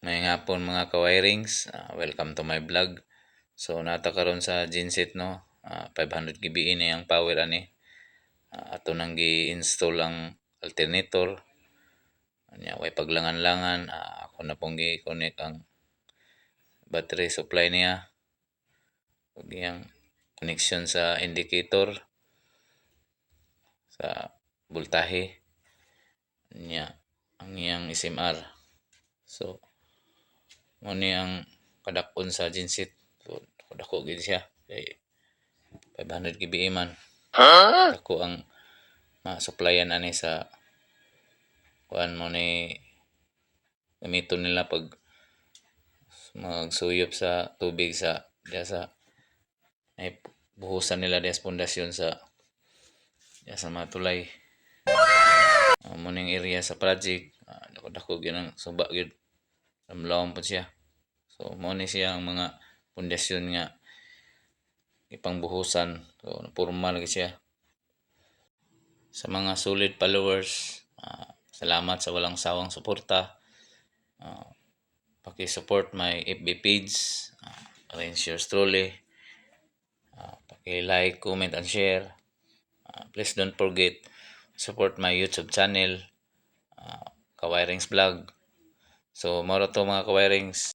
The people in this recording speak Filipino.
May hapon mga ka-wirings, welcome to my vlog. So nata karon sa genset no, 500 kBE na ang power ani. Ato nang gi-install ang alternator. Anya way paglangan-langan, ako na pong gi-connect ang battery supply niya. Ug iyang connection sa indicator sa voltahe niya ang iyang SMR. So mo ni ang kadakon sa genset. So dako gid siya kay 500 kBE man. Dako ang ma-supplyan ani sa kuan mo ni gamiton nila pag magsuyop sa tubig sa diya sa ay buhusan nila diya sa pundasyon sa diya sa mga tulay. Mo ning area sa project, dako gyud ang suba gyud, lamlawon po siya. So mo ni siya ang mga pundasyon nga ipangbuhusan. So formal gyud siya. Sa mga solid followers, salamat sa walang sawang suporta. Paki-support my FB page, Arrange Yours Truly. Paki-like, comment, and share. Please don't forget support my YouTube channel, Ka-Wirings Vlog. So moro to mga ka-wirings.